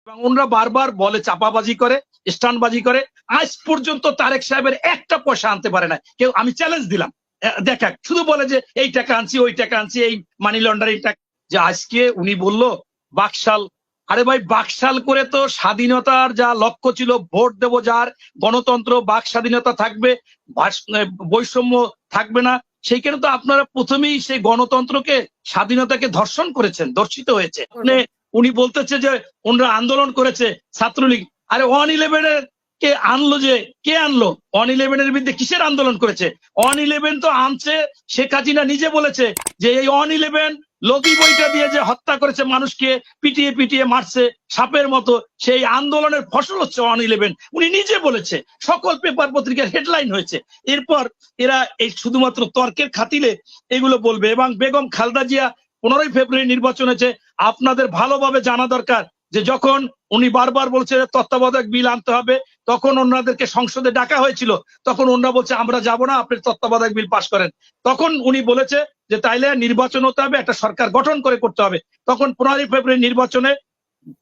এবং ওনারা বারবার বলে চাপাবাজি করে, স্টান্টবাজি করে। আজ পর্যন্ত তারেক সাহেবের একটা পয়সা আনতে পারে না কেউ। আমি চ্যালেঞ্জ দিলাম, দেখাক। শুধু বলে যে এই টাকা আনছি, ওই টাকা আনছি, এই মানি লন্ডারিং টাকা। যে আজকে উনি বলল বাকশাল, আরে ভাই বাকশাল করে তো স্বাধীনতার যা লক্ষ্য ছিল, ভোট দেব যার, গণতন্ত্র, বাক স্বাধীনতা থাকবে, বৈষম্য থাকবে না, সেইখানে তো আপনারা প্রথমেই সেই গণতন্ত্রকে, স্বাধীনতাকে ধর্ষণ করেছেন, ধর্ষিত হয়েছে। উনি বলতেছে যে ওনারা আন্দোলন করেছে ছাত্রলীগ। আরে 111 কে আনলো, যে কে আনলো 111 বিরুদ্ধে? কিসের আন্দোলন করেছে? 111 তো আনছে শেখ হাসিনা নিজে বলেছে যে এই 111 লগি বইটা দিয়ে যে হত্যা করেছে, মানুষকে পিটিয়ে পিটিয়ে মারছে সাপের মতো, সেই আন্দোলনের ফসল হচ্ছে 111। উনি নিজে বলেছে, সকল পেপার পত্রিকার হেডলাইন হয়েছে। এরপর এরা এই শুধুমাত্র তর্কের খাতিরে এগুলো বলবে। এবং বেগম খালেদা জিয়া 15ই ফেব্রুয়ারি নির্বাচন হয়েছে। আপনাদের ভালোভাবে জানা দরকার যে যখন উনি বারবার বলছে তত্ত্বাবধায়ক বিল আনতে হবে, তখন ওনাদেরকে সংসদে ডাকা হয়েছিল, তখন ওনারা বলছে আমরা যাব না, আপনি তত্ত্বাবধায়ক বিল পাশ করেন। তখন উনি বলেছে যে তাইলে নির্বাচন হতে হবে, একটা সরকার গঠন করে করতে হবে। তখন 15ই ফেব্রুয়ারি নির্বাচনে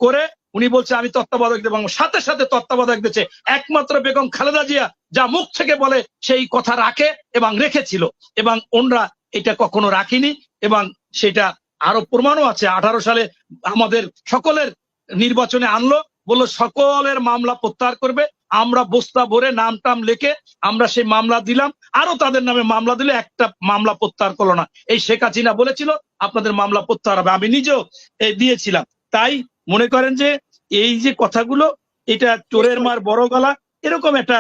করে উনি বলছে আমি তত্ত্বাবধায়ক দেব, সাথে সাথে তত্ত্বাবধায়ক দিচ্ছে। একমাত্র বেগম খালেদা জিয়া যা মুখ থেকে বলে সেই কথা রাখে এবং রেখেছিল, এবং ওনরা এটা কখনো রাখিনি। এবং সেটা আরো প্রমাণও আছে। 18 সালে আমাদের সকলের নির্বাচনে আনলো, বললো সকলের মামলা প্রত্যাহার করবে। আমরা বস্তা ভরে নাম টাম লেখে আমরা সেই মামলা দিলাম, আরো তাদের নামে মামলা দিলে একটা মামলা প্রত্যাহার করলো না। এই শেখ হাসিনা বলেছিল আপনাদের মামলা প্রত্যাহার হবে, আমি নিজেও দিয়েছিলাম। তাই মনে করেন যে এই যে কথাগুলো, এটা চোরের মার বড় গলা, এরকম একটা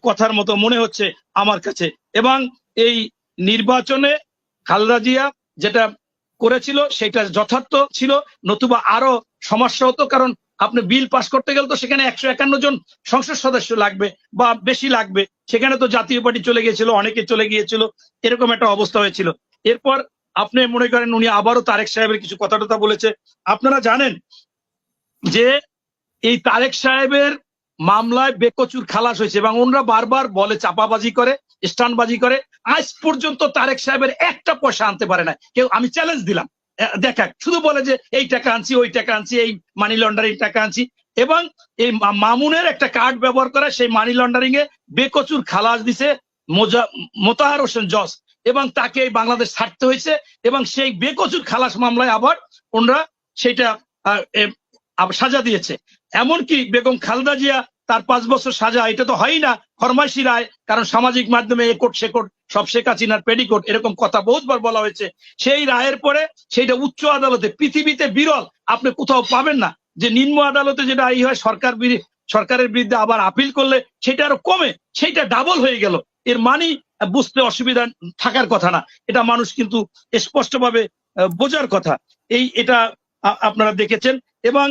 কথার মতো মনে হচ্ছে আমার কাছে। এবং এই নির্বাচনে খালেদা জিয়া যেটা করেছিল সেটা যথার্থ ছিল, নতুবা আরো সমস্যা হতো। কারণ আপনি বিল পাস করতে গেলে তো সেখানে 151 জন সংসদ সদস্য লাগবে বা বেশি লাগবে। সেখানে তো জাতীয় পার্টি চলে গিয়েছিল, অনেকে চলে গিয়েছিল, এরকম একটা অবস্থা হয়েছিল। এরপর আপনি মনে করেন উনি আবারও তারেক সাহেবের কিছু কথা টথা বলেছে। আপনারা জানেন যে এই তারেক সাহেবের মামলায় বেকসুর খালাস হয়েছে, এবং ওনারা বারবার বলে চাপাবাজি করে, স্টান্টবাজি করে। আজ পর্যন্ত তারেক সাহেবের একটা পয়সা আনতে পারে না কেউ। আমি চ্যালেঞ্জ দিলাম, দেখাক। শুধু বলে যে এই টাকা আনছি, ওই টাকা আনছি, এই মানি লন্ডারিং টাকা আনছি। এবং এই মামুনের একটা কার্ড ব্যবহার করে সেই মানি লন্ডারিং এ বেকসুর খালাস দিছে মোতাহার হোসেন জজ, এবং তাকে বাংলাদেশ ছাড়তে হয়েছে। এবং সেই বেকসুর খালাস মামলায় আবার ওনারা সেটা সাজা দিয়েছে। এমনকি বেগম খালেদা জিয়া তার 5 বছর সাজা, এটা তো হয় না, ফরমাইশি রায়। কারণ সামাজিক মাধ্যমে একট শেকট সব শেখ হাসিনার পেডিকোট, এরকম কথা বহুতবার বলা হয়েছে। সেই রায়ের পরে সেইটা উচ্চ আদালতে, পৃথিবীতে বিরল, আপনি কোথাও পাবেন না যে নিম্ন আদালতে যেটা এই হয় সরকারের বিরুদ্ধে আবার আপিল করলে সেটা আরো কমে, সেটা ডাবল হয়ে গেল। এর মানে বুঝতে অসুবিধা থাকার কথা না, এটা মানুষ কিন্তু স্পষ্টভাবে বোঝার কথা। এটা আপনারা দেখেছেন। এবং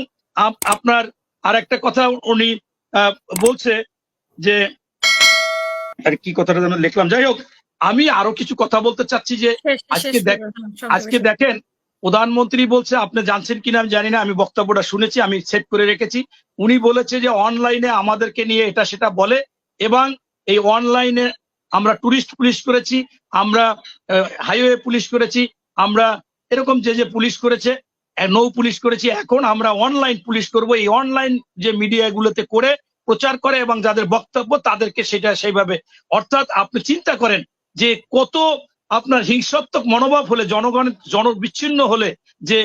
আপনার আর একটা কথা উনি বলছে যে, আর কি কথাটা যেন লিখলাম, যাই হোক, আমি আরো কিছু কথা বলতে চাচ্ছি যে আজকে দেখেন প্রধানমন্ত্রী বলছে, আপনি জানছেন কিনা আমি জানি না, আমি বক্তব্যটা শুনেছি, আমি সেভ করে রেখেছি। উনি বলেছে যে অনলাইনে আমাদেরকে নিয়ে এটা সেটা বলে, এবং এই অনলাইনে আমরা টুরিস্ট পুলিশ করেছি, আমরা হাইওয়ে পুলিশ করেছি, আমরা এরকম যে পুলিশ করেছে, নৌ পুলিশ করেছি, এখন আমরা অনলাইন পুলিশ করব। এই অনলাইন যে মিডিয়াগুলোতে করে প্রচার করে এবং যাদের বক্তব্য তাদেরকে সেটা সেইভাবে, অর্থাৎ আপনি চিন্তা করেন যে কত আপনার হিংসাত্মক মনোভাব হলে, জনবিচ্ছিন্ন হলে যে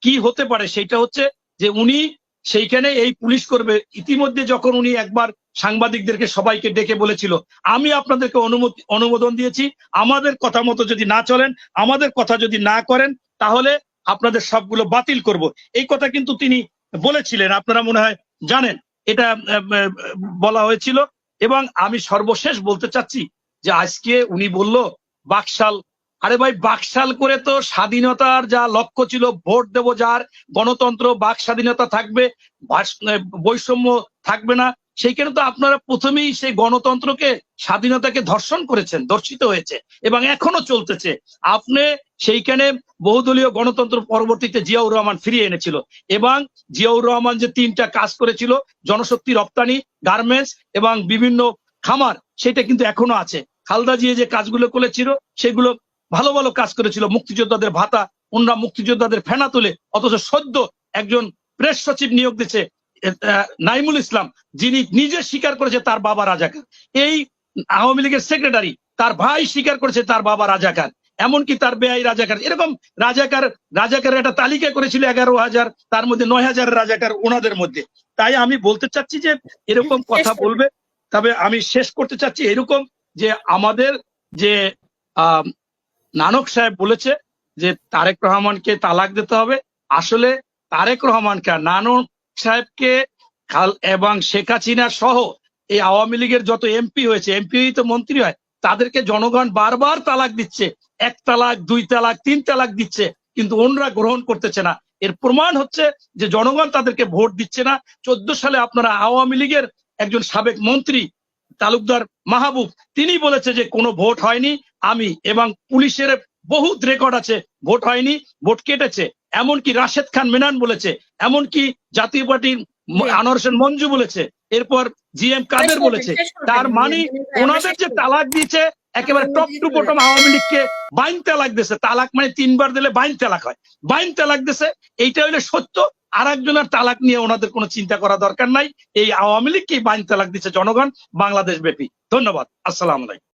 কি হতে পারে। সেটা হচ্ছে যে উনি সেইখানে এই পুলিশ করবে। ইতিমধ্যে যখন উনি একবার সাংবাদিকদেরকে সবাইকে ডেকে বলেছিল আমি আপনাদেরকে অনুমোদন দিয়েছি, আমাদের কথা মতো যদি না চলেন, আমাদের কথা যদি না করেন, তাহলে আপনাদের সবগুলো বাতিল করব। এই কথা কিন্তু তিনি বলেছিলেন, আপনারা মনে হয় জানেন, এটা বলা হয়েছিল। এবং আমি সর্বশেষ বলতে চাচ্ছি যে আজকে উনি বলল বাকশাল, আরে ভাই বাকশাল করে তো স্বাধীনতার যা লক্ষ্য ছিল, ভোট দেব যার, গণতন্ত্র, বাক স্বাধীনতা থাকবে, বৈষম্য থাকবে না, সেইখানে তো আপনারা প্রথমেই সেই গণতন্ত্রকে, স্বাধীনতাকে ধর্ষণ করেছেন, ধর্ষিত হয়েছে এবং এখনো চলতেছে। আপনি সেইখানে বহুদলীয় গণতন্ত্র পরবর্তীতে জিয়াউর রহমান ফিরিয়ে এনেছিল, এবং জিয়াউর রহমান যে 3টা কাজ করেছিল, জনশক্তি রপ্তানি, গার্মেন্টস এবং বিভিন্ন খামার, সেটা কিন্তু এখনো আছে। খালেদা জিয়া যে কাজগুলো করেছিল সেগুলো ভালো ভালো কাজ করেছিল। মুক্তিযোদ্ধাদের ভাতা, ওনারা মুক্তিযোদ্ধাদের ফেনা তুলে, অথচ সদ্য একজন প্রেস সচিব নিয়োগ দিচ্ছে। নাইমুল ইসলাম, যিনি নিজে স্বীকার করেছে তার বাবা রাজাকার, এই আওয়ামী লীগের সেক্রেটারি তার ভাই স্বীকার করেছে তার বাবা রাজাকার, এমনকি তার বেআই রাজাকার, এরকম রাজাকারের একটা তালিকা করেছিল 11,000, তার মধ্যে 9,000 রাজাকার ওনাদের মধ্যে। তাই আমি বলতে চাচ্ছি যে এরকম কথা বলবে, তবে আমি শেষ করতে চাচ্ছি এরকম যে আমাদের যে নানক সাহেব বলেছে যে তারেক রহমানকে তালাক দিতে হবে, আসলে তারেক রহমানকে, নানক সাহেবকে এবং শেখ হাসিনা সহ এই আওয়ামী লীগের যত এমপি হয়েছে, এমপি তো মন্ত্রী হয়, তাদেরকে জনগণ বারবার তালাক দিচ্ছে, 1 তালাক 2 তালাক 3 তালাক দিচ্ছে, কিন্তু ওনরা গ্রহণ করতেছে না। এর প্রমাণ হচ্ছে যে জনগণ তাদেরকে ভোট দিচ্ছে না। 14 সালে আপনারা আওয়ামী লীগের একজন সাবেক মন্ত্রী তালুকদার মাহবুব, তিনি বলেছে যে কোনো ভোট হয়নি, আমি এবং পুলিশের বহুত রেকর্ড আছে, ভোট হয়নি, ভোট কেটেছে। এমনকি রাশেদ খান মেনান বলেছে, এমনকি জাতীয় পার্টির আনোয়ার হোসেন মঞ্জু বলেছে, এরপর জিএম কাদের বলেছে। তার মানে ওনাদের যে তালাক দিয়েছে একেবারে টপ টু বটম আওয়ামী লীগকে বাইন তালাক দিয়েছে। তালাক মানে 3 বার দিলে বাইন তালাক হয়, বাইন তালাক দিয়েছে, এইটা হইলে সত্য। আর একজনের তালাক নিয়ে ওনাদের কোনো চিন্তা করা দরকার নাই। এই আওয়ামী লীগকে বাইন তালাক দিচ্ছে জনগণ বাংলাদেশ ব্যাপী। ধন্যবাদ, আসসালামু আলাইকুম।